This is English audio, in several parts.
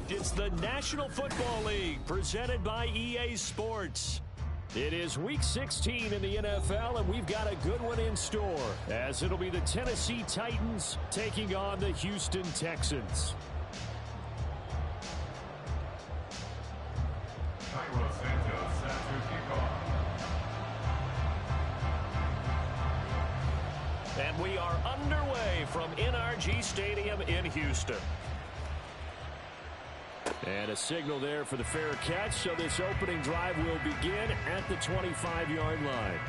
It's the National Football League presented by EA Sports. It is Week 16 in the NFL, and we've got a good one in store, as it'll be the Tennessee Titans taking on the Houston Texans. And we are underway from NRG Stadium in Houston. And a signal there for the fair catch, so this opening drive will begin at the 25-yard line.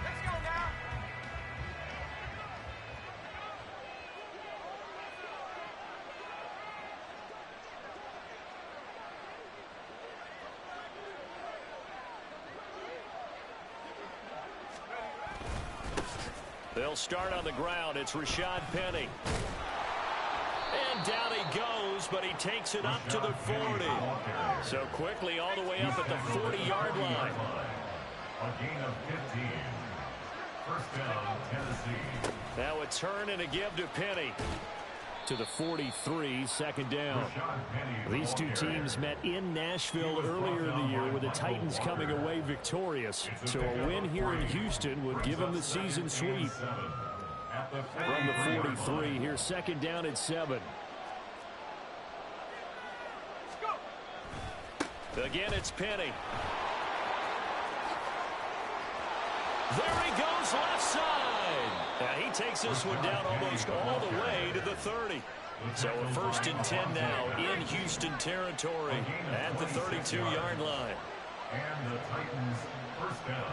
Let's go now. They'll start on the ground. It's Rashad Penny. And down he goes, but he takes it up to the 40. So quickly all the way up at the 40-yard line. A gain of 15. First down, Tennessee. Now a turn and a give to Penny. To the 43, second down. These two teams met in Nashville earlier in the year with the Titans coming away victorious. So a win here in Houston would give them the season sweep. From the 43, here's second down at 7. Again, it's Penny. There he goes left side. And he takes this one down almost all the way to the 30. So a first and 10 now in Houston territory at the 32-yard line. And the Titans first down.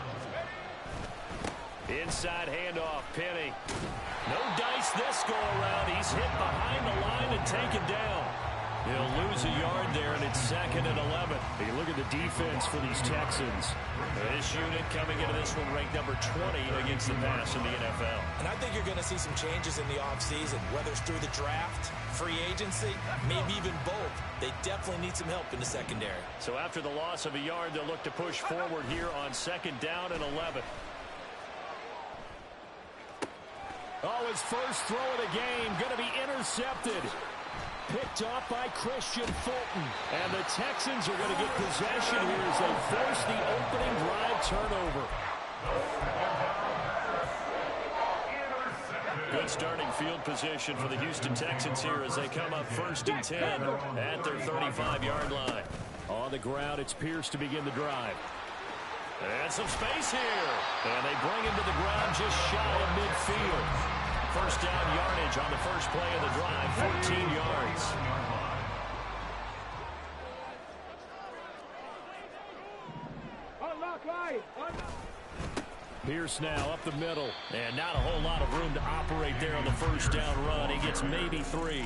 Inside handoff, Penny. No dice this go around. He's hit behind the line and taken down. He'll lose a yard there, and it's second and 11. You look at the defense for these Texans. This unit coming into this one ranked number 20 against the pass in the NFL. And I think you're going to see some changes in the offseason, whether it's through the draft, free agency, maybe even both. They definitely need some help in the secondary. So after the loss of a yard, they'll look to push forward here on second down and 11. Oh, his first throw of the game going to be intercepted. Picked off by Christian Fulton. And the Texans are going to get possession here as they force the opening drive turnover. Good starting field position for the Houston Texans here as they come up first and 10 at their 35-yard line. On the ground, it's Pierce to begin the drive. And some space here. And they bring him to the ground just shy of midfield. First down yardage on the first play of the drive, 14 yards. Pierce now up the middle, and not a whole lot of room to operate there on the first down run. He gets maybe 3.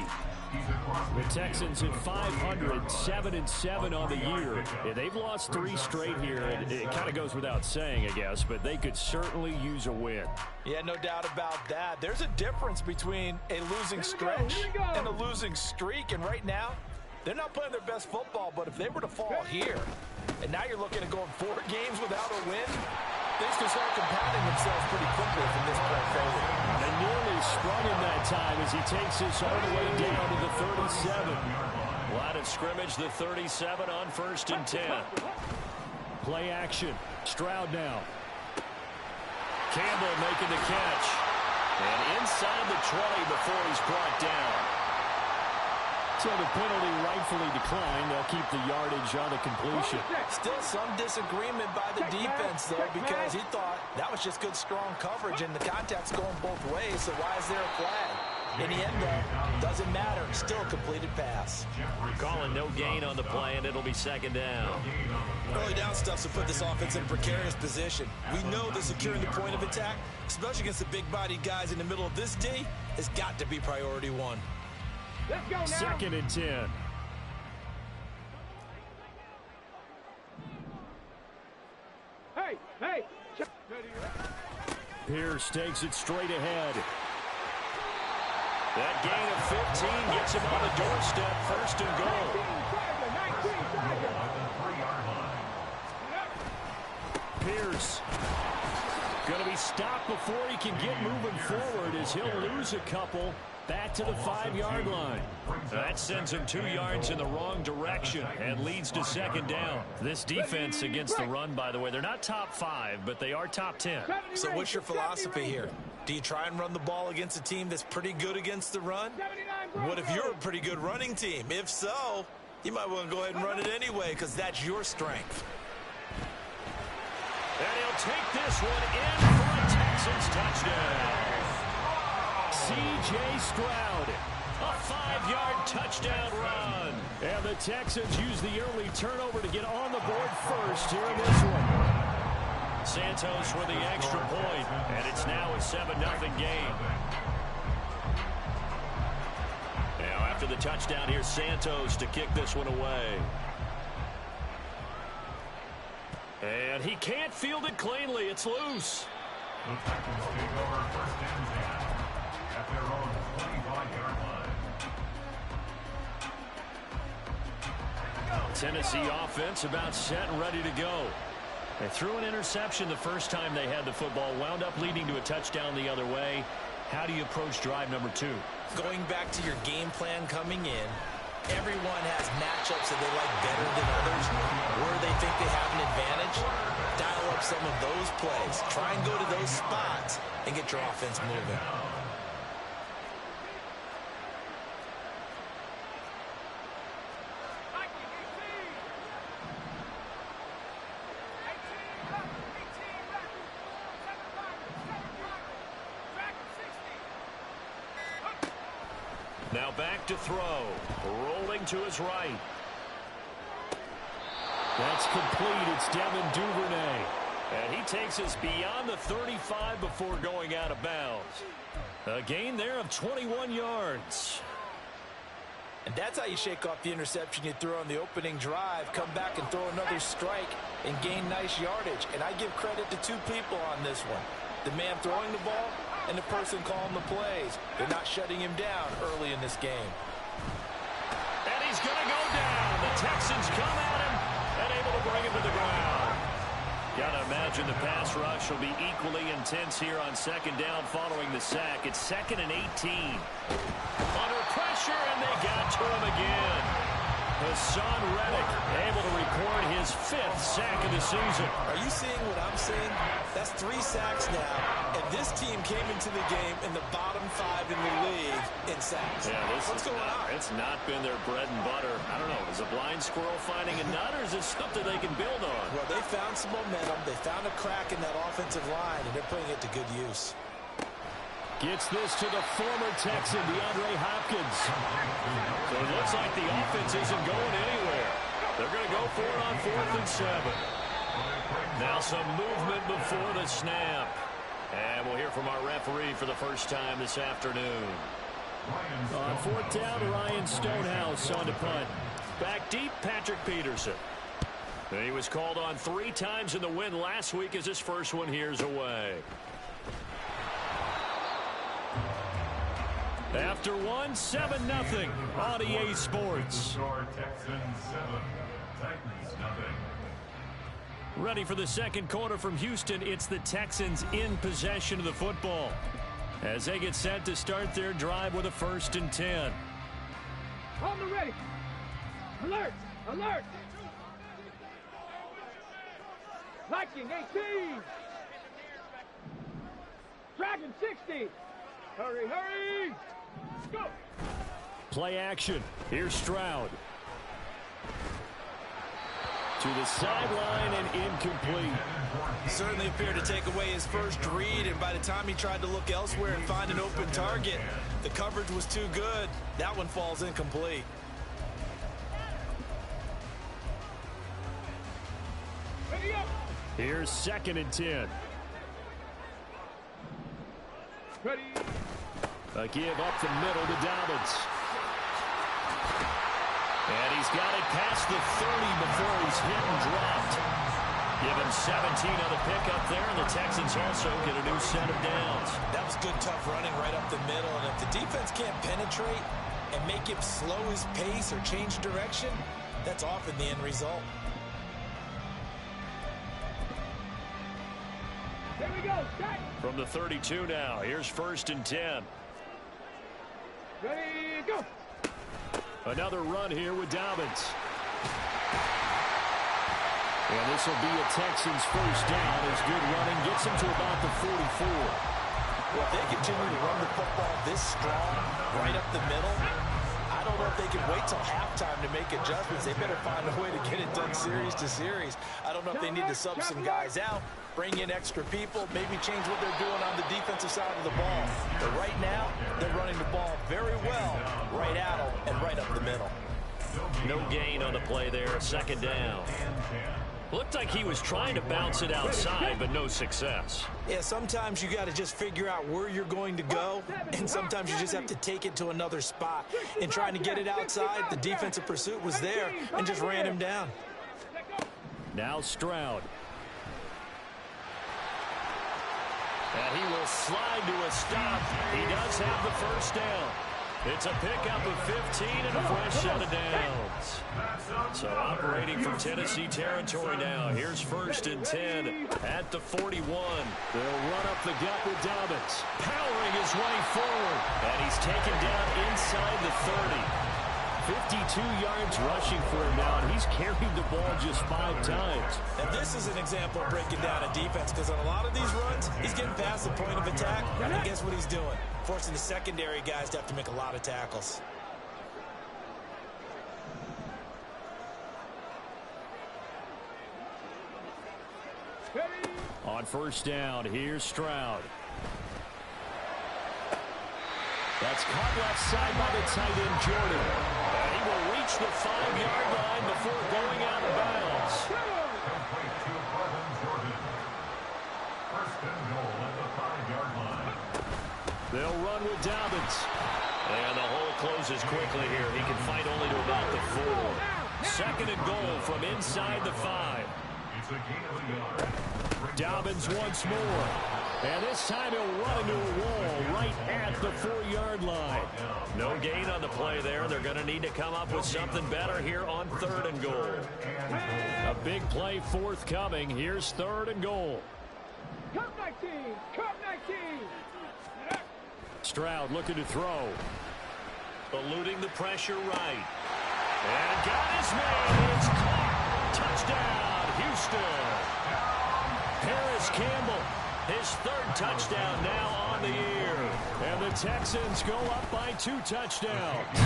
The Texans at 500, 7-7 on the year. Yeah, they've lost 3 straight here, and it kind of goes without saying, I guess, but they could certainly use a win. Yeah, no doubt about that. There's a difference between a losing stretch and a losing streak, and right now, they're not playing their best football, but if they were to fall here, and now you're looking at going 4 games without a win, things can start compounding themselves pretty quickly from this point forward. And nearly sprung him that time as he takes this all the way down to the 37. Line of scrimmage, the 37 on first and 10. Play action. Stroud now. Campbell making the catch. And inside the 20 before he's brought down. So the penalty rightfully declined. They'll keep the yardage on the completion. Still some disagreement by the defense, though, because he thought that was just good, strong coverage, and the contact's going both ways, so why is there a flag? In the end, though, doesn't matter. Still a completed pass. Calling no gain on the play, and it'll be second down. Early down stuff to put this offense in a precarious position. We know that securing the point of attack, especially against the big-bodied guys in the middle of this D, has got to be priority 1. Let's go now. Second and 10. Hey. Pierce takes it straight ahead. That gain of 15 gets him on the doorstep, first and goal. Pierce Going to be stopped before he can get moving forward as he'll lose a couple back to the 5-yard line. That sends him 2 yards in the wrong direction and leads to second down. This defense against the run, by the way, they're not top 5, but they are top 10. So what's your philosophy here? Do you try and run the ball against a team that's pretty good against the run? What if you're a pretty good running team? If so, you might want to go ahead and run it anyway because that's your strength. And he'll take this one in for a Texans touchdown. C.J. Stroud, a 5-yard touchdown run. And the Texans use the early turnover to get on the board first here in this one. Santos with the extra point, and it's now a 7-0 game. Now after the touchdown, here's Santos to kick this one away. And he can't field it cleanly. It's loose. The Texans take over first and 10 at their own 25-yard line. Tennessee offense about set and ready to go. They threw an interception the first time they had the football, wound up leading to a touchdown the other way. How do you approach drive number 2? Going back to your game plan coming in, everyone has matchups that they like better than others, where they think they have an advantage. Dial up some of those plays. Try and go to those spots and get your offense moving. Now back to throw. Rolling to his right. That's complete. It's Devin Duvernay. And he takes us beyond the 35 before going out of bounds. A gain there of 21 yards. And that's how you shake off the interception you threw on the opening drive. Come back and throw another strike and gain nice yardage. And I give credit to 2 people on this one. The man throwing the ball and the person calling the plays. They're not shutting him down early in this game. And he's going to go down. The Texans come at him and able to bring him to the ground. Got to imagine the pass rush will be equally intense here on second down following the sack. It's 2nd and 18. Under pressure, and they got to him again. Hassan Reddick able to record his 5th sack of the season. Are you seeing what I'm seeing? That's 3 sacks now, and this team came into the game in the bottom 5 in the league in sacks. Yeah, What's going on? It's not been their bread and butter. I don't know. Is a blind squirrel finding a nut, or is this something they can build on? Well, they found some momentum. They found a crack in that offensive line, and they're putting it to good use. Gets this to the former Texan, DeAndre Hopkins. So it looks like the offense isn't going anywhere. They're going to go for it on 4th and 7. Now some movement before the snap. And we'll hear from our referee for the first time this afternoon. On 4th down, Ryan Stonehouse on to punt. Back deep, Patrick Peterson. And he was called on 3 times in the win last week as his first one here's away. After 1, 7-0 on EA Sports. Texans 7, Titans nothing. Ready for the second quarter from Houston. It's the Texans in possession of the football as they get set to start their drive with a 1st and 10. On the ready. Alert! Alert! Liking 18. Dragon 60. Hurry, hurry! Go! Play action. Here's Stroud. To the sideline and incomplete. Certainly appeared to take away his first read, and by the time he tried to look elsewhere and find an open target, the coverage was too good. That one falls incomplete. Ready up! Here's 2nd and 10. Ready! A give up the middle to Dobbins. And he's got it past the 30 before he's hit and dropped. Give him 17 on the pickup there, and the Texans also get a new set of downs. That was good, tough running right up the middle, and if the defense can't penetrate and make him slow his pace or change direction, that's often the end result. Here we go! From the 32 now, here's 1st and 10. Ready, go. Another run here with Dobbins. And this will be a Texans 1st down as good running gets them to about the 44. Well, if they continue to run the football this strong, right up the middle, I don't know if they can wait till halftime to make adjustments. They better find a way to get it done series to series. I don't know if they need to sub some guys out, bring in extra people, maybe change what they're doing on the defensive side of the ball. But right now, they're running the ball very well, right at them and right up the middle. No gain on the play there, 2nd down. Looked like he was trying to bounce it outside, but no success. Yeah, sometimes you got to just figure out where you're going to go, and sometimes you just have to take it to another spot. In trying to get it outside, the defensive pursuit was there and just ran him down. Now Stroud. And he will slide to a stop. He does have the 1st down. It's a pickup of 15 and a fresh set of downs. So operating from Tennessee territory now. Here's 1st and 10 at the 41. They'll run up the gut with Dobbins, powering his way forward. And he's taken down inside the 30. 52 yards rushing for him now, and he's carried the ball just 5 times. And this is an example of breaking down a defense, because on a lot of these runs, he's getting past the point of attack, and guess what he's doing? Forcing the secondary guys to have to make a lot of tackles. On 1st down, here's Stroud. That's caught left side by the tight end, Jordan. And he will reach the 5-yard line before going out of bounds. They'll run with Dobbins. And the hole closes quickly here. He can fight only to about the 4. 2nd and goal from inside the 5. It's a gain of a yard. Dobbins once more. And this time he'll run into a wall right at the 4-yard line. No gain on the play there. They're going to need to come up with something better here on 3rd and goal. A big play forthcoming. Here's 3rd and goal. Cut 19. Cut 19. Stroud looking to throw. Eluding the pressure right. And got his man. It's caught. Touchdown, Houston. Harris Campbell. His 3rd touchdown now on the year. And the Texans go up by 2 touchdowns.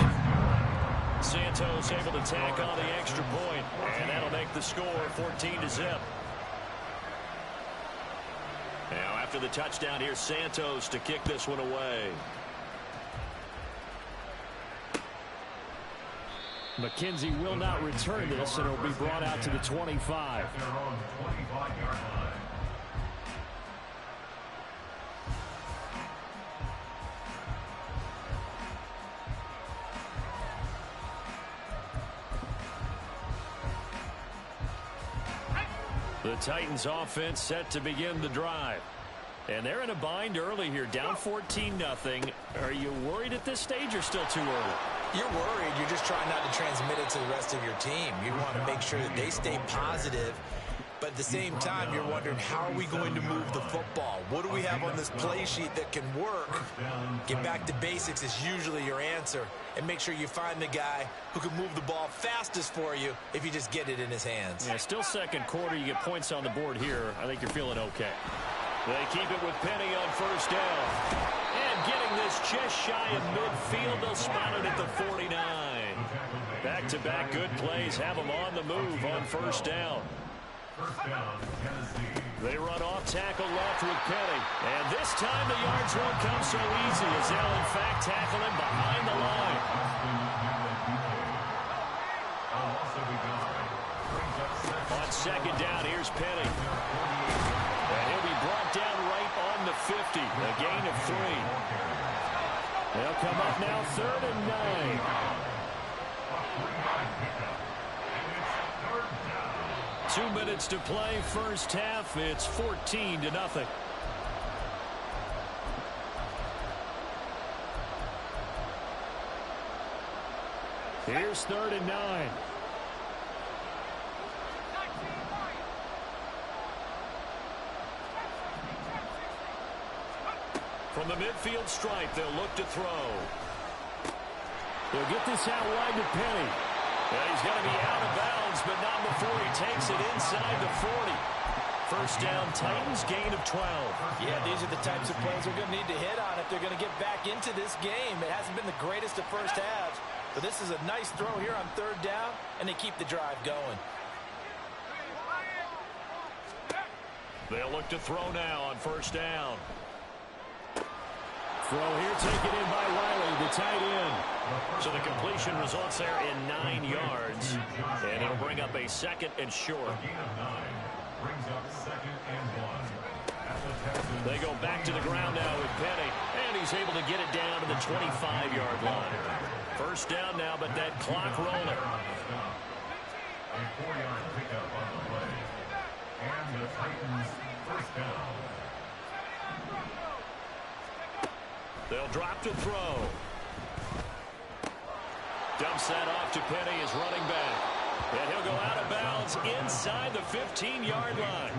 Santos able to tack on the extra point. And that'll make the score 14-0. Now after the touchdown, here's Santos to kick this one away. McKenzie will not return this, and it'll be brought out to the 25. At their own 25-yard line. The Titans offense set to begin the drive. And they're in a bind early here, down 14-0. Are you worried at this stage or still too early? You're worried. You're just trying not to transmit it to the rest of your team. You want to make sure that they stay positive. But at the same time, you're wondering, how are we going to move the football? What do we have on this play sheet that can work? Get back to basics is usually your answer. And make sure you find the guy who can move the ball fastest for you if you just get it in his hands. Yeah, still 2nd quarter. You get points on the board here. I think you're feeling okay. They keep it with Penny on 1st down. And getting this just shy of midfield. They'll spot it at the 49. Back-to-back good plays have them on the move on 1st down. 1st down, Tennessee. They run off tackle left with Penny. And this time the yards won't come so easy as they'll in fact tackle him behind the line. On 2nd down, here's Penny. And he'll be brought down right on the 50. A gain of 3. They'll come up now 3rd and 9. 2 minutes to play, 1st half. It's 14-0. Here's 3rd and 9. From the midfield stripe, they'll look to throw. They'll get this out wide to Penny. And he's going to be out of bounds, but not before he takes it inside the 40. First down, Titans, gain of 12. Yeah, these are the types of plays they're going to need to hit on if they're going to get back into this game. It hasn't been the greatest of first halves, but this is a nice throw here on third down, and they keep the drive going. They'll look to throw now on first down. Throw here taken in by Wiley, the tight end. So the completion results there in 9 yards, and it'll bring up a second and short. Gain of 9 brings up second and 1. They go back to the ground now with Penny, and he's able to get it down to the 25-yard line. First down now, but that clock rolling. A 4-yard pickup on the play. And the Titans first down. They'll drop to throw. Dumps that off to Penny, his running back. And he'll go out of bounds inside the 15-yard line.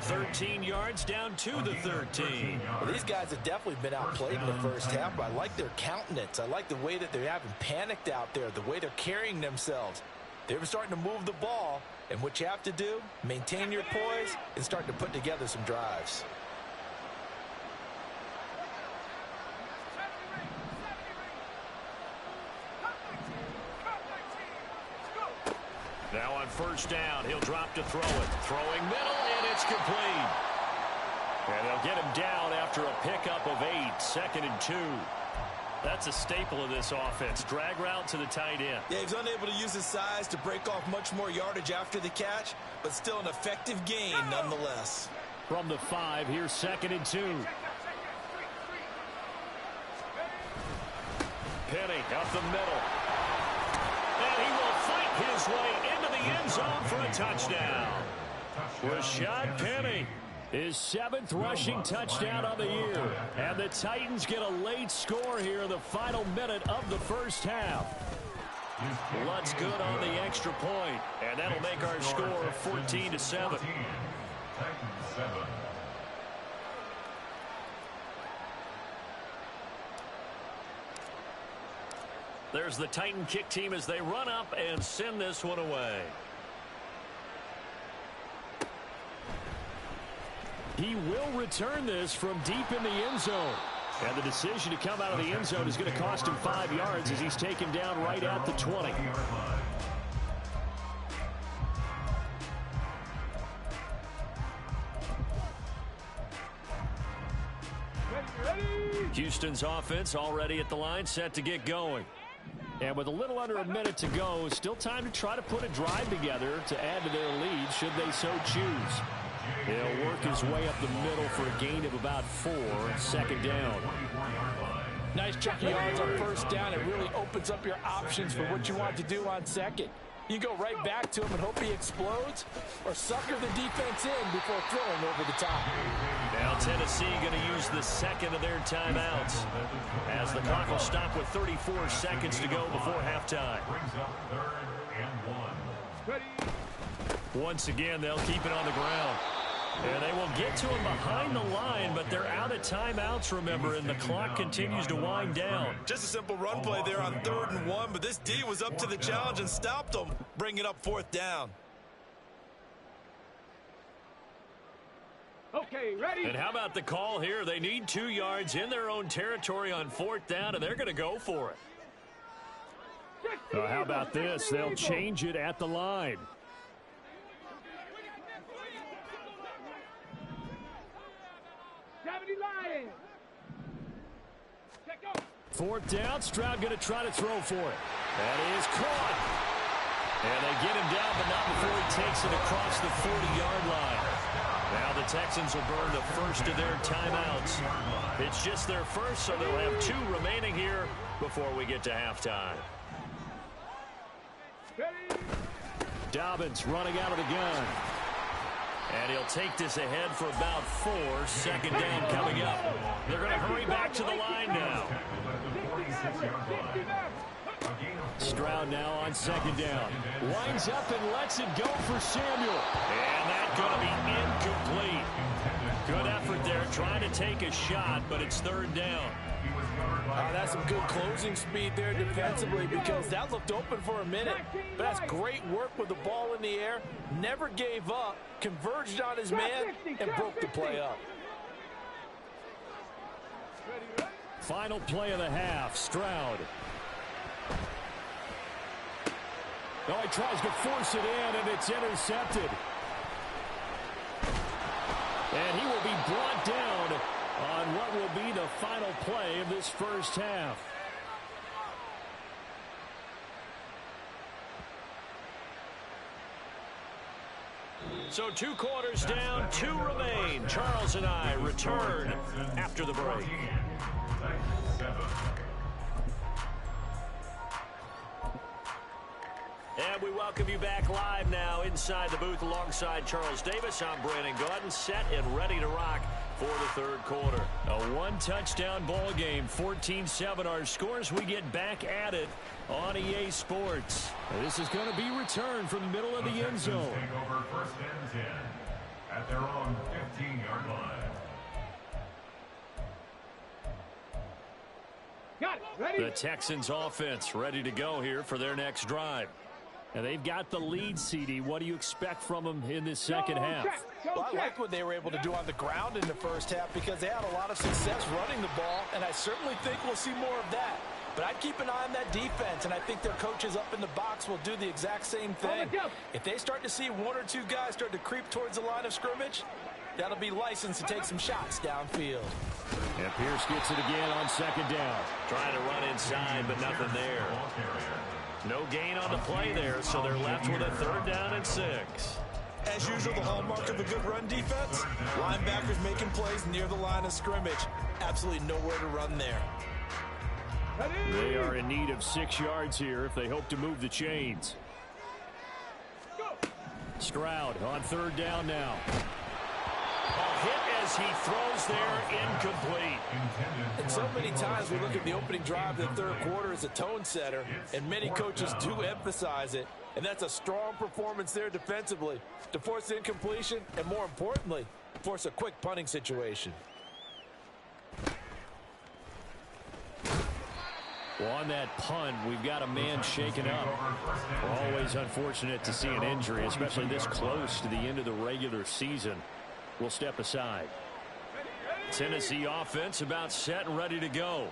13 yards down to the 13. Well, these guys have definitely been outplayed in the first half, but I like their countenance. I like the way that they haven't panicked out there, the way they're carrying themselves. They're starting to move the ball, and what you have to do, maintain your poise and start to put together some drives. Now on first down, he'll drop to throw it. Throwing middle, and it's complete. And they'll get him down after a pickup of 8, 2nd and 2. That's a staple of this offense. Drag route to the tight end. Yeah, he's unable to use his size to break off much more yardage after the catch, but still an effective gain nonetheless. From the 5, here's 2nd and 2. Penny up the middle. And he will fight his way into the end zone for a touchdown. Rashad Penny, his 7th rushing touchdown on the year. And the Titans get a late score here in the final minute of the first half. Lutt's good on the extra point, and that'll make our score 14-7. Titans 7. There's the Titan kick team as they run up and send this one away. He will return this from deep in the end zone. And the decision to come out of the end zone is going to cost him 5 yards as he's taken down right at the 20. Houston's offense already at the line, set to get going. And with a little under a minute to go, still time to try to put a drive together to add to their lead should they so choose. He'll work his way up the middle for a gain of about 4, 2nd down. Nice chunk of yards on first down. It really opens up your options for what you want to do on second. You go right back to him and hope he explodes, or sucker the defense in before throwing over the top. Now Tennessee going to use the second of their timeouts as the clock will stop with 34 seconds to go before halftime. Once again, they'll keep it on the ground. And they will get to him behind the line, but they're out of timeouts, remember, and the clock continues to wind down. Just a simple run play there on 3rd and 1, but this D was up to the challenge and stopped them, bringing up 4th down. Okay, ready? And how about the call here? They need 2 yards in their own territory on 4th down, and they're going to go for it. How about this? They'll change it at the line. Fourth down, Stroud going to try to throw for it. That is caught. And they get him down, but not before he takes it across the 40-yard line. Now the Texans will burn the first of their timeouts. It's just their first, so they'll have 2 remaining here before we get to halftime. Dobbins running out of the gun. And he'll take this ahead for about 4, 2nd down coming up. They're going to hurry back to the line now. Stroud now on 2nd down. Winds up and lets it go for Samuel. And that's going to be incomplete. Good effort there They're trying to take a shot, but it's third down. That's some good closing speed there defensively because that looked open for a minute. But that's great work with the ball in the air. Never gave up, converged on his man, and broke the play up. Final play of the half, Stroud. Oh, he tries to force it in, and it's intercepted. And he will be brought down on what will be the final play of this first half. So 2 quarters down, 2 remain. Charles and I return after the break. And we welcome you back live now inside the booth alongside Charles Davis. I'm Brandon Gaudin, set and ready to rock for the third quarter. A 1-touchdown ball game, 14-7 our scores. We get back at it on EA Sports. This is going to be returned from the middle of the end zone. Take over first and 10 at their own 15-yard line. Got it. Ready? The Texans offense ready to go here for their next drive. And they've got the lead, CD. What do you expect from them in this second half? Well, I liked what they were able to do on the ground in the first half because they had a lot of success running the ball, and I certainly think we'll see more of that. But I'd keep an eye on that defense, and I think their coaches up in the box will do the exact same thing. If they start to see 1 or 2 guys start to creep towards the line of scrimmage, that'll be licensed to take some shots downfield. And Pierce gets it again on second down. Trying to run inside, but nothing there. No gain on the play there, so they're left with a 3rd down and 6. As usual, the hallmark of a good run defense, linebackers making plays near the line of scrimmage. Absolutely nowhere to run there. They are in need of 6 yards here if they hope to move the chains. Stroud on 3rd down now. A hit as he throws there, incomplete. And so many times we look at the opening drive of the third quarter as a tone setter, and many coaches do emphasize it. And that's a strong performance there defensively to force incompletion and, more importantly, force a quick punting situation. Well, on that punt, we've got a man shaken up. Always unfortunate to see an injury, especially this close to the end of the regular season. We'll step aside. Tennessee offense about set and ready to go.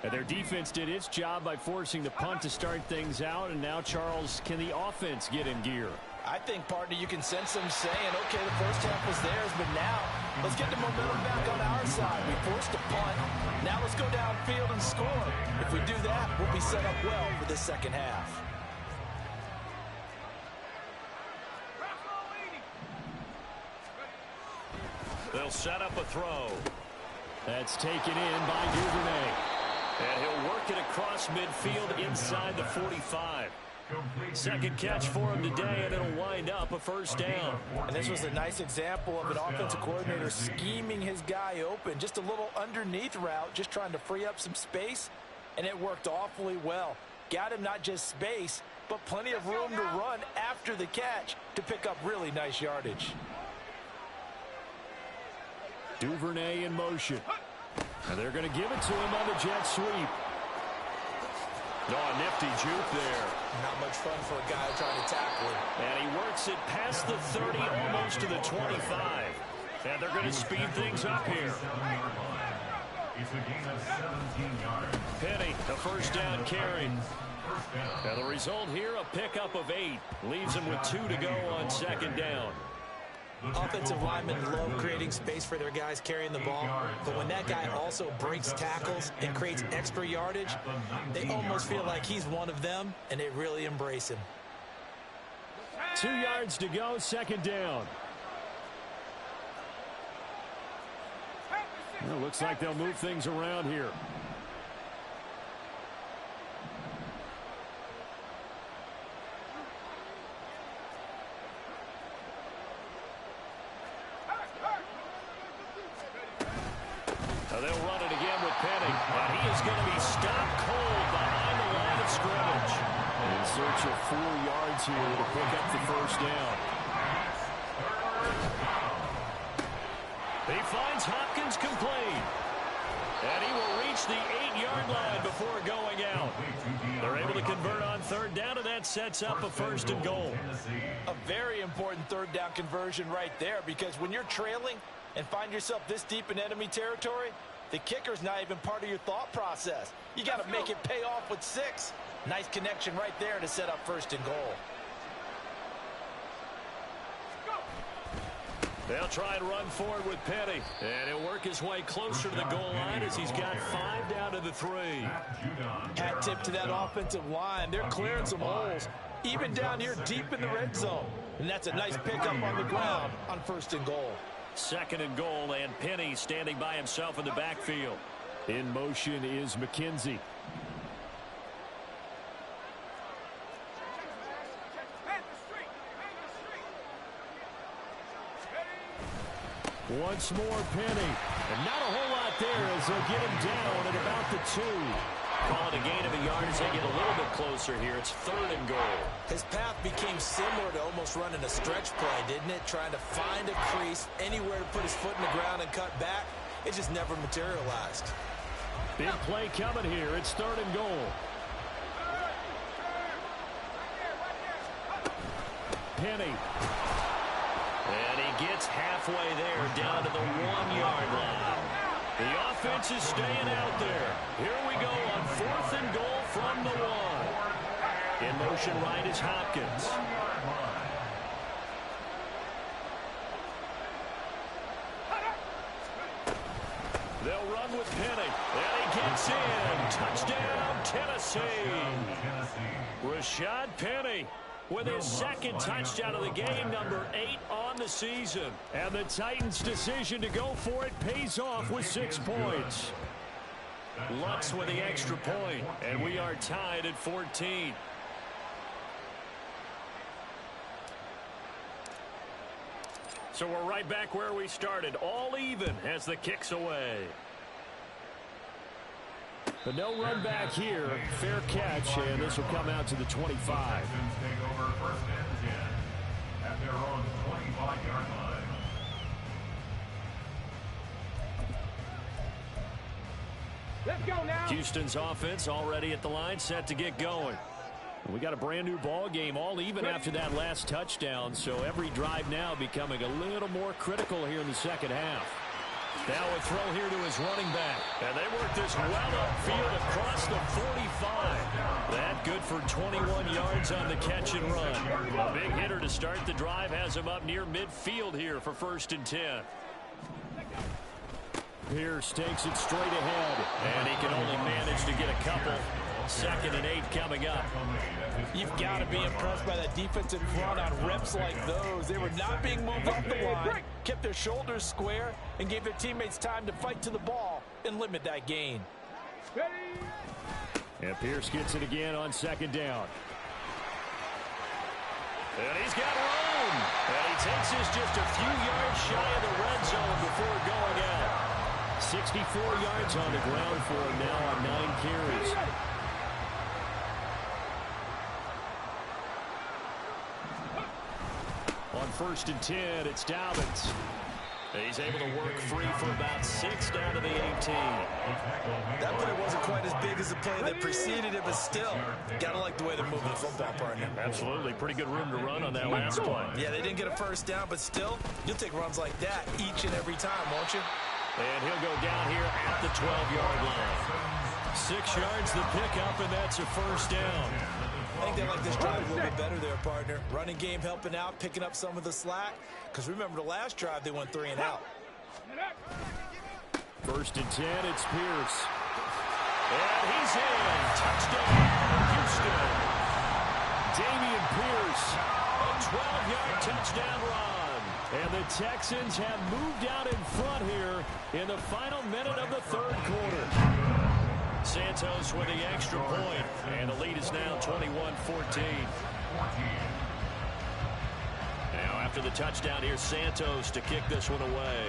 And their defense did its job by forcing the punt to start things out. And now, Charles, can the offense get in gear? I think, partner, you can sense them saying, okay, the first half was theirs, but now let's get the momentum back on our side. We forced a punt. Now let's go downfield and score. If we do that, we'll be set up well for the second half. They'll set up a throw. That's taken in by Duvernay. And he'll work it across midfield inside the 45. Second catch for him today, and it'll wind up a 1st down. And this was a nice example of an offensive coordinator scheming his guy open. Just a little underneath route, just trying to free up some space, and it worked awfully well. Got him not just space, but plenty of room to run after the catch to pick up really nice yardage. Duvernay in motion. And they're going to give it to him on the jet sweep. Oh, nifty juke there. Not much fun for a guy trying to tackle him. And he works it past the 30, almost to the 25. And they're going to speed things up here. It's a gain of 17 yards. Penny, the 1st down carry. And the result here, a pickup of 8. Leaves him with 2 to go on 2nd down. Offensive linemen love creating space for their guys carrying the ball, but when that guy also breaks tackles and creates extra yardage, they almost feel like he's one of them, and they really embrace him. 2 yards to go, 2nd down. Well, looks like they'll move things around here. They'll run it again with Penny. And he is going to be stopped cold behind the line of scrimmage. In search of 4 yards here to pick up the 1st down. He finds Hopkins the 8-yard line before going out. They're able to convert on third down, and that sets up a first and goal. A very important third down conversion right there, because when you're trailing and find yourself this deep in enemy territory, the kicker's not even part of your thought process. You got to make it pay off with 6. Nice connection right there to set up first and goal. They'll try and run forward with Penny. And he'll work his way closer to the goal line as he's got 5 down to the 3. Hat tip to that offensive line. They're clearing some holes, even down here deep in the red zone. And that's a nice pickup on the ground on first and goal. Second and goal, and Penny standing by himself in the backfield. In motion is McKenzie. Once more, Penny. And not a whole lot there as they'll get him down at about the 2. Call it a gain of a yard as they get a little bit closer here. It's third and goal. His path became similar to almost running a stretch play, didn't it? Trying to find a crease, anywhere to put his foot in the ground and cut back. It just never materialized. Big play coming here. It's third and goal. Penny. And he gets halfway there, down to the 1-yard line. The offense is staying out there. Here we go on fourth and goal from the 1. In motion right is Hopkins. They'll run with Penny. And he gets in. Touchdown, Tennessee. Rashad Penny with his second touchdown of the game, number 8 on the season. And the Titans' decision to go for it pays off with 6 points. Lutz with the extra point, and we are tied at 14. So we're right back where we started, all even as the kick's away. But no run back here. Fair catch, and this will come out to the 25. Take over first and 10 at their own 25-yard line. Let's go now. Houston's offense already at the line, set to get going. We got a brand new ball game, all even after that last touchdown, so every drive now becoming a little more critical here in the second half. Now a throw here to his running back. And they work this well upfield across the 45. That good for 21 yards on the catch and run. A big hitter to start the drive has him up near midfield here for first and 10. Pierce takes it straight ahead. And he can only manage to get a couple. Second and 8 coming up. You've got to be impressed by that defensive front on reps like those. They were not being moved off the line, kept their shoulders square, and gave their teammates time to fight to the ball and limit that gain. And Pierce gets it again on second down. And he's got room. And he takes this just a few yards shy of the red zone before going out. 64 yards on the ground for him now on 9 carries. On first and 10, it's Dobbins. He's able to work free for about 6 down to the 18. That play wasn't quite as big as the play that preceded it, but still, gotta like the way they're moving the football, partner. Absolutely. Pretty good room to run on that last play. Yeah, they didn't get a first down, but still, you'll take runs like that each and every time, won't you? And he'll go down here at the 12-yard line. 6 yards the pickup, and that's a first down. I think they like this drive a little bit better there, partner. Running game helping out, picking up some of the slack. Because remember the last drive, they went 3 and out. First and 10, it's Pierce. And he's in. Touchdown, Houston. Damian Pierce. A 12-yard touchdown run. And the Texans have moved out in front here in the final minute of the third quarter. Santos with the extra point, and the lead is now 21-14. Now after the touchdown, here's Santos to kick this one away.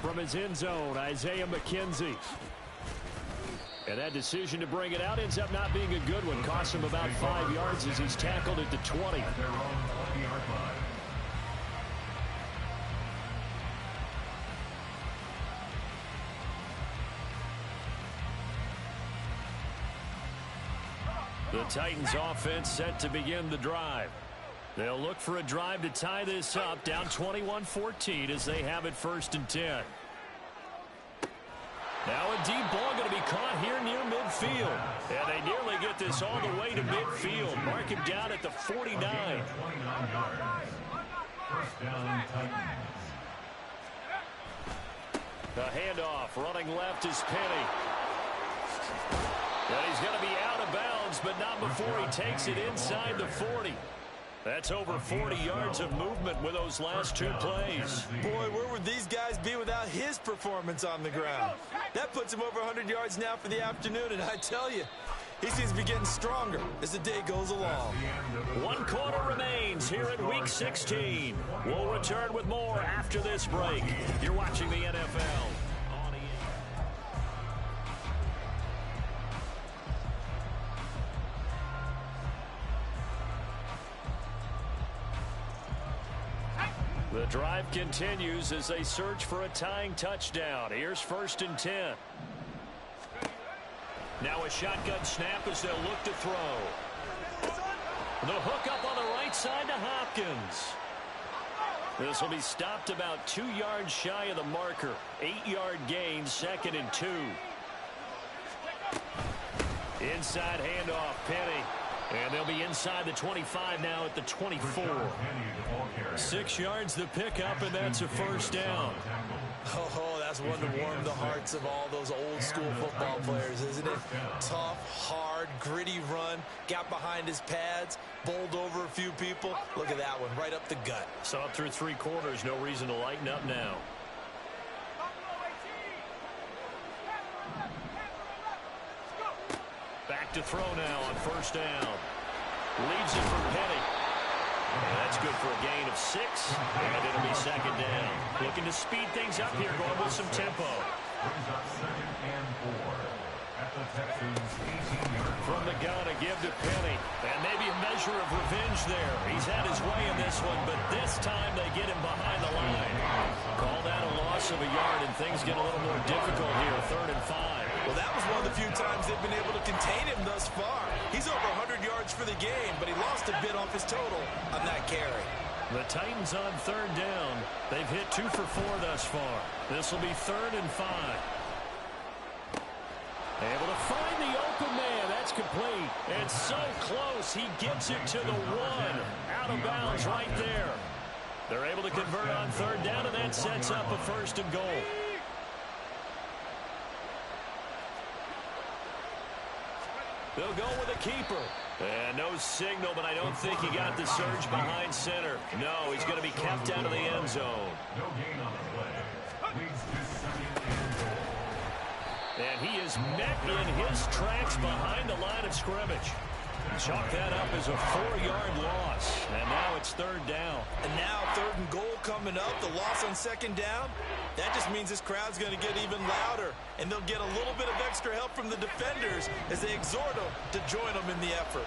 From his end zone, Isaiah McKenzie. And that decision to bring it out ends up not being a good one. Costs him about 5 yards as he's tackled at the 20. The Titans offense set to begin the drive. They'll look for a drive to tie this up, down 21-14 as they have it 1st and 10. Now a deep ball going to be caught here near midfield. And they nearly get this all the way to midfield. Mark him down at the 49. 29 yards. First down, Titans. The handoff, running left is Penny. And he's going to be out of bounds, but not before he takes it inside the 40. That's over 40 yards of movement with those last 2 plays. Boy, where would these guys be without his performance on the ground? That puts him over 100 yards now for the afternoon, and I tell you, he seems to be getting stronger as the day goes along. 1 quarter remains here in Week 16. We'll return with more after this break. You're watching the NFL. The drive continues as they search for a tying touchdown. Here's 1st and 10. Now a shotgun snap as they'll look to throw. The hook up on the right side to Hopkins. This will be stopped about 2 yards shy of the marker. 8-yard gain, 2nd and 2. Inside handoff, Penny. And they'll be inside the 25 now at the 24. 6 yards the pickup, and that's a 1st down. Oh, that's one to warm the hearts of all those old school football players, isn't it? Tough, hard, gritty run, got behind his pads, bowled over a few people. Look at that one, right up the gut. Saw it through 3 quarters, no reason to lighten up now. Back to throw now on 1st down. Leaves it for Penny. And that's good for a gain of 6. And it'll be 2nd down. Looking to speed things up here, going with some tempo. Brings up 2nd and 4 at the Texans' 18-yard line. From the gun, a give to Penny. And maybe a measure of revenge there. He's had his way in this one, but this time they get him behind the line. Call that a loss of a yard, and things get a little more difficult here, 3rd and 5. Well, that was one of the few times they've been able to contain him thus far. He's over 100 yards for the game, but he lost a bit off his total on that carry. The Titans on 3rd down. They've hit 2 for 4 thus far. This will be 3rd and 5. Able to find the open man. That's complete. And so close. He gets it to the 1. Out of bounds right there. They're able to convert on 3rd down, and that sets up a 1st and goal. They'll go with a keeper. And no signal, but I don't think he got the surge behind center. No, he's going to be kept out of the end zone. No gain on the play. Leads to 2nd and goal. And he is met in his tracks behind the line of scrimmage. Chalk that up as a 4-yard loss. And now it's 3rd down. And now 3rd and goal coming up. The loss on 2nd down. That just means this crowd's going to get even louder. And they'll get a little bit of extra help from the defenders as they exhort them to join them in the effort.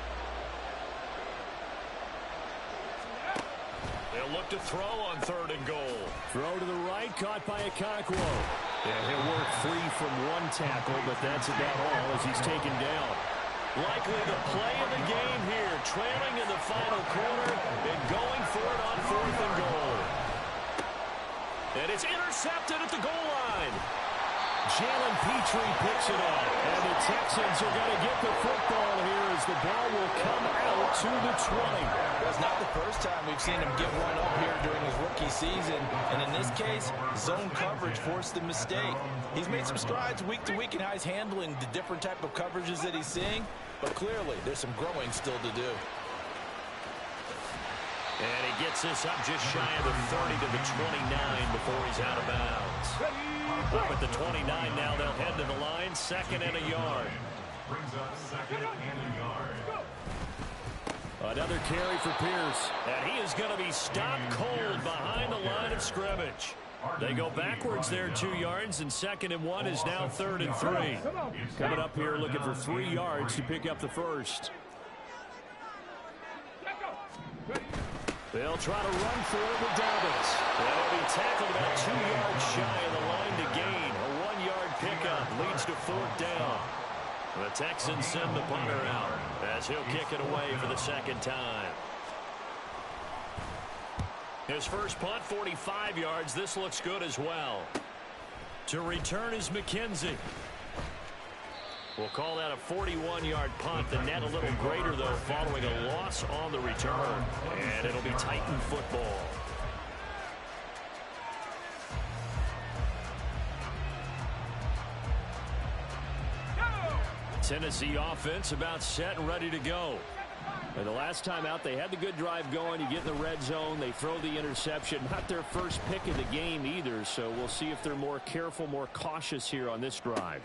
They'll look to throw on 3rd and goal. Throw to the right, caught by Okonkwo. And he'll work free from 1 tackle, but that's about all as he's taken down. Likely the play of the game here, trailing in the final quarter and going for it on 4th and goal. And it's intercepted at the goal line. Jalen Petrie picks it up. And the Texans are going to get the football here as the ball will come out to the 20. Well, it's not the first time we've seen him give one up here during his rookie season. And in this case, zone coverage forced the mistake. He's made some strides week to week in how he's handling the different type of coverages that he's seeing. But clearly, there's some growing still to do. And he gets this up just shy of the 30 to the 29 before he's out of bounds. Up at the 29 now, they'll head to the line, 2nd and a yard. Brings up 2nd and a yard. Another carry for Pierce. And he is going to be stopped cold behind the line of scrimmage. They go backwards there 2 yards, and 2nd and 1 is now 3rd and 3. Coming up here looking for 3 yards to pick up the 1st. They'll try to run for it with Dobbins. That'll be tackled about 2 yards shy of the line to gain. A 1-yard pickup leads to 4th down. The Texans send the punter out as he'll kick it away for the second time. His first punt, 45 yards. This looks good as well. To return is McKenzie. We'll call that a 41-yard punt. The net a little greater, though, following a loss on the return. And it'll be Titan football. Tennessee offense about set and ready to go. And the last time out, they had the good drive going. You get in the red zone, they throw the interception. Not their first pick of the game either, so we'll see if they're more careful, more cautious here on this drive.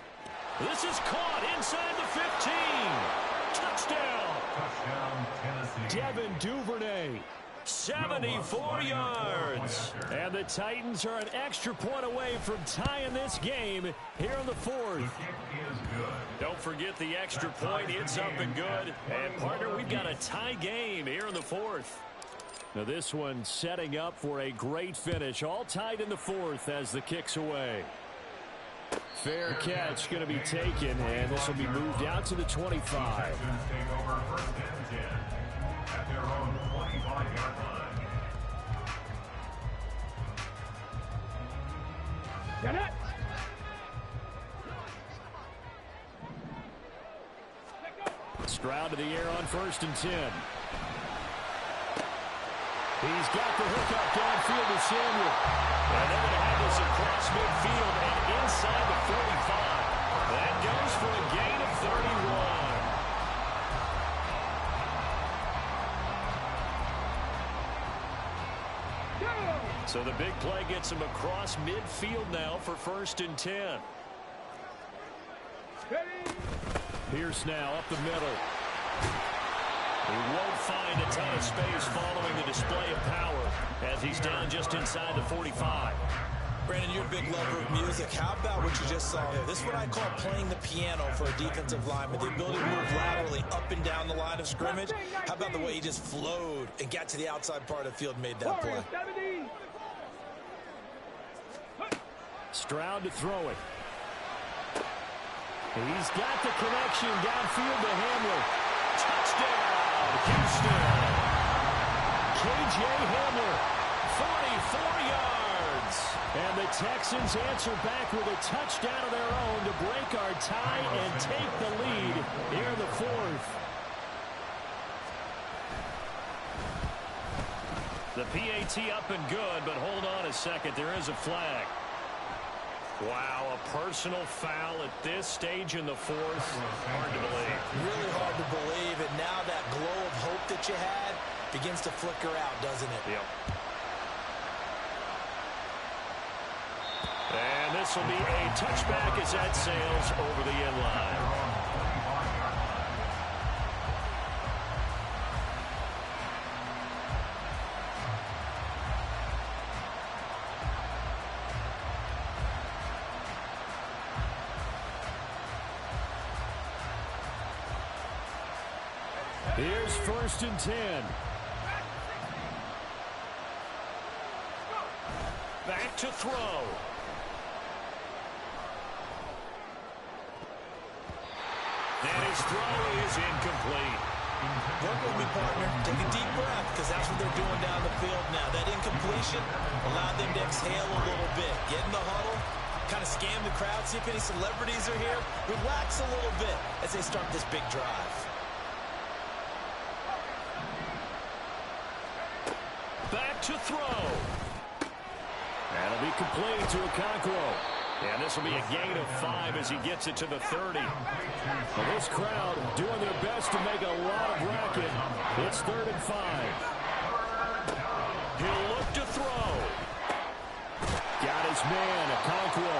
This is caught inside the 15. Touchdown. Touchdown, Tennessee. Devin Duvernay. 74 yards. And the Titans are an extra point away from tying this game here in the fourth. The kick is good. Don't forget the extra point. It's up and good. And, partner, we've got a tie game here in the fourth. Now this one setting up for a great finish. All tied in the fourth as the kick's away. Fair catch going to be taken, and this will be moved out to the 25. Texans take over first and 10 at their own 25-yard line. Get it! Stroud to the air on first and 10. He's got the hook up downfield to Samuel. And they're going to have this across midfield and inside the 45. That goes for a gain of 31. So the big play gets him across midfield now for first and 10. Pierce now up the middle. He won't find a ton of space following the display of power as he's down just inside the 45. Brandon, you're a big lover of music. How about what you just saw there? This is what I call playing the piano for a defensive lineman. The ability to move laterally up and down the line of scrimmage. How about the way he just flowed and got to the outside part of the field and made that play? Stroud to throw it. He's got the connection downfield to Hamler. Touchdown, Houston. K.J. Hamler, 44 yards. And the Texans answer back with a touchdown of their own to break our tie and take the lead here in the fourth. The PAT up and good, but hold on a second. There is a flag. Wow, a personal foul at this stage in the fourth. Hard to believe. Really hard to believe, and now that glow of hope that you had begins to flicker out, doesn't it? Yep. And this will be a touchback as that sails over the end line. Here's first and 10. Back to throw. And his throw is incomplete. Work with me, partner. Take a deep breath, because that's what they're doing down the field now. That incompletion allowed them to exhale a little bit. Get in the huddle, kind of scan the crowd, see if any celebrities are here. Relax a little bit as they start this big drive. Back to throw. That'll be complete to Okonkwo. And this will be a gain of 5 as he gets it to the 30. Well, this crowd doing their best to make a lot of racket. It's 3rd and 5. He'll look to throw. Got his man, Okonkwo.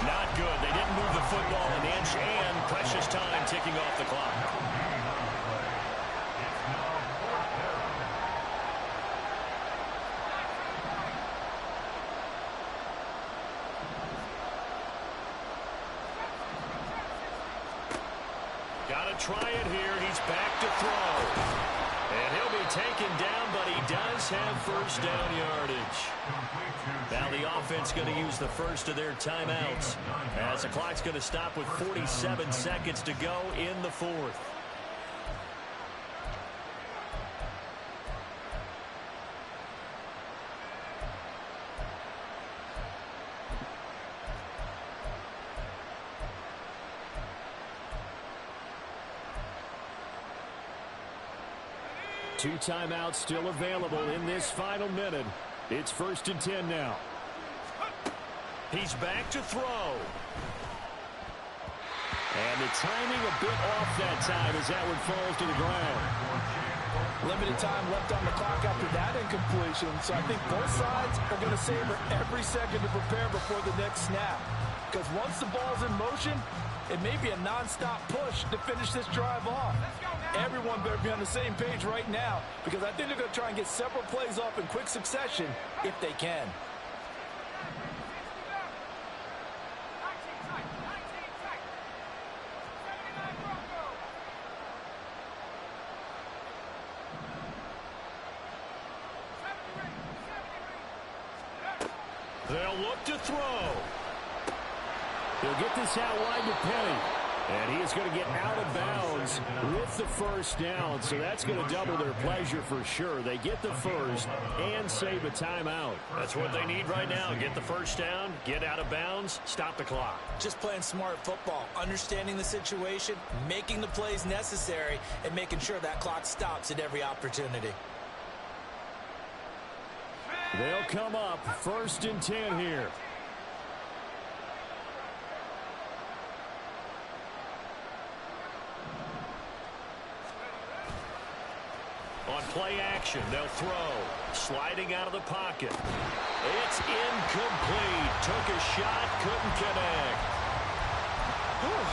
Not good. They didn't move the football an inch, and precious time ticking off the clock. Got to try it here. He's back to throw. And he'll be taken down, but he does have first down yardage. Now the offense going to use the first of their timeouts as the clock's going to stop with 47 seconds to go in the fourth. Two timeouts still available in this final minute. It's 1st and 10 now. He's back to throw. And the timing a bit off that time as that one falls to the ground. Limited time left on the clock after that incompletion, so I think both sides are going to savor every second to prepare before the next snap. Because once the ball's in motion, it may be a non-stop push to finish this drive off. Everyone better be on the same page right now because I think they're going to try and get several plays off in quick succession if they can. They'll look to throw. He'll get this out wide to Penny. And he is going to get out of bounds with the first down. So that's going to double their pleasure for sure. They get the first and save a timeout. That's what they need right now. Get the first down, get out of bounds, stop the clock. Just playing smart football, understanding the situation, making the plays necessary, and making sure that clock stops at every opportunity. They'll come up 1st and 10 here. On play action, they'll throw. Sliding out of the pocket. It's incomplete. Took a shot, couldn't connect.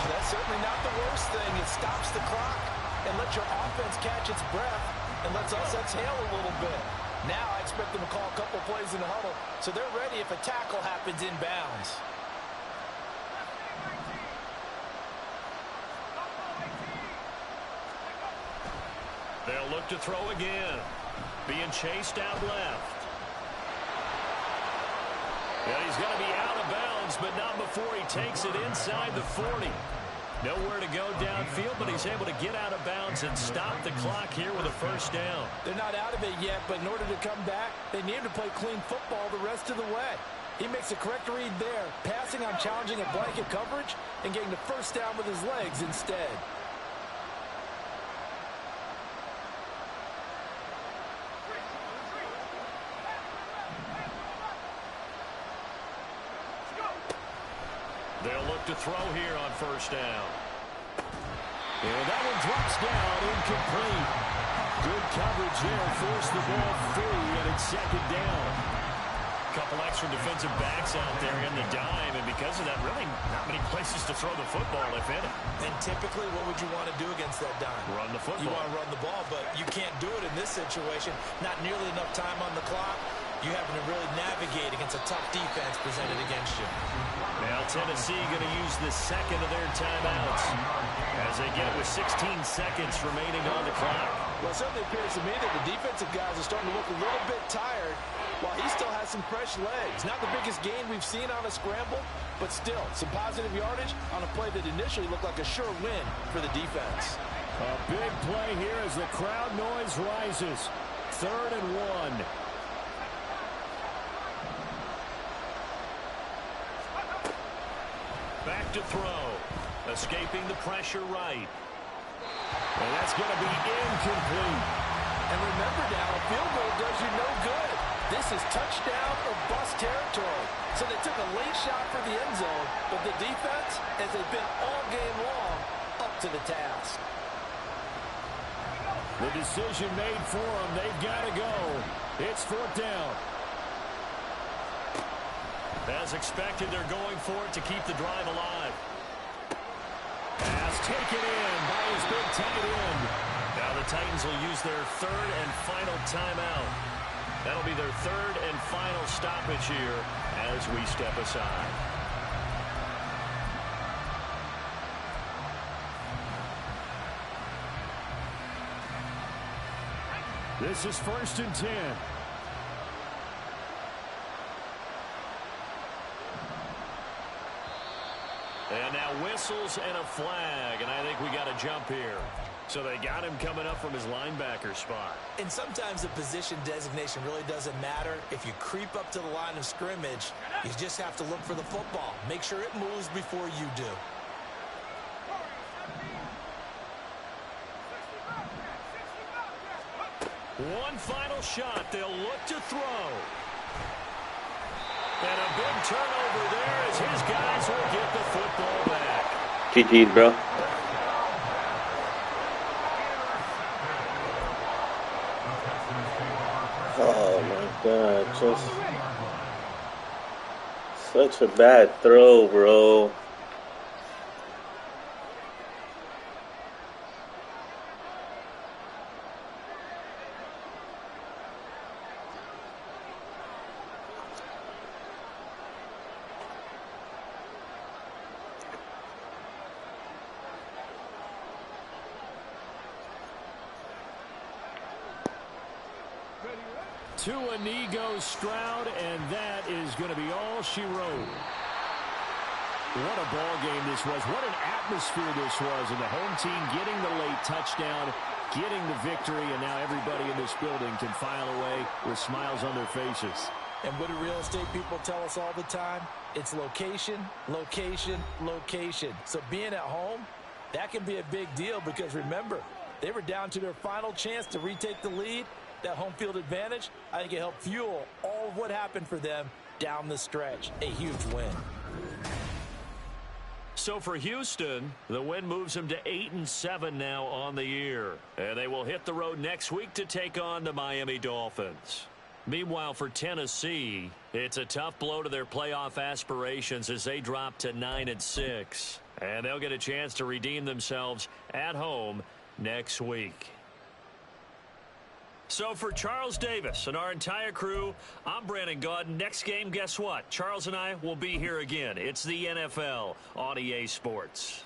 That's certainly not the worst thing. It stops the clock and lets your offense catch its breath and lets us exhale a little bit. Now I expect them to call a couple plays in the huddle so they're ready if a tackle happens inbounds. They'll look to throw again. Being chased out left. And he's going to be out of bounds, but not before he takes it inside the 40. Nowhere to go downfield, but he's able to get out of bounds and stop the clock here with a first down. They're not out of it yet, but in order to come back, they need to play clean football the rest of the way. He makes the correct read there, passing on challenging a blanket coverage and getting the first down with his legs instead. They'll look to throw here on first down. And that one drops down, incomplete. Good coverage there, forced the ball free, and it's 2nd down. Couple extra defensive backs out there in the dime, and because of that, really not many places to throw the football, if any. And typically, what would you want to do against that dime? Run the football. You want to run the ball, but you can't do it in this situation. Not nearly enough time on the clock. You having to really navigate against a tough defense presented against you. Now Tennessee going to use the second of their timeouts as they get it with 16 seconds remaining on the clock. Well, it certainly appears to me that the defensive guys are starting to look a little bit tired while he still has some fresh legs. Not the biggest gain we've seen on a scramble, but still some positive yardage on a play that initially looked like a sure win for the defense. A big play here as the crowd noise rises. 3rd and 1. Back to throw. Escaping the pressure right. And that's going to be incomplete. And remember now, a field goal does you no good. This is touchdown or bust territory. So they took a late shot for the end zone, but the defense, as they've been all game long, up to the task. The decision made for them. They've got to go. It's 4th down. As expected, they're going for it to keep the drive alive. Pass taken in by his big tight end. Now the Titans will use their 3rd and final timeout. That'll be their 3rd and final stoppage here as we step aside. This is 1st and 10. And now whistles and a flag, and I think we got a jump here. So they got him coming up from his linebacker spot. And sometimes the position designation really doesn't matter. If you creep up to the line of scrimmage, you just have to look for the football. Make sure it moves before you do. One final shot. They'll look to throw. And a big turnover there as his guys will get the football back. GG's, bro. Oh my god, just such a bad throw, bro. To a knee goes Stroud, and that is going to be all she wrote. What a ball game this was. What an atmosphere this was. And the home team getting the late touchdown, getting the victory, and now everybody in this building can file away with smiles on their faces. And what do real estate people tell us all the time? It's location, location, location. So being at home, that can be a big deal because remember, they were down to their final chance to retake the lead. That home field advantage, I think it helped fuel all of what happened for them down the stretch. A huge win. So for Houston, the win moves them to 8-7 now on the year. And they will hit the road next week to take on the Miami Dolphins. Meanwhile, for Tennessee, it's a tough blow to their playoff aspirations as they drop to 9-6. And they'll get a chance to redeem themselves at home next week. So for Charles Davis and our entire crew, I'm Brandon Gaudin. Next game, guess what? Charles and I will be here again. It's the NFL on EA Sports.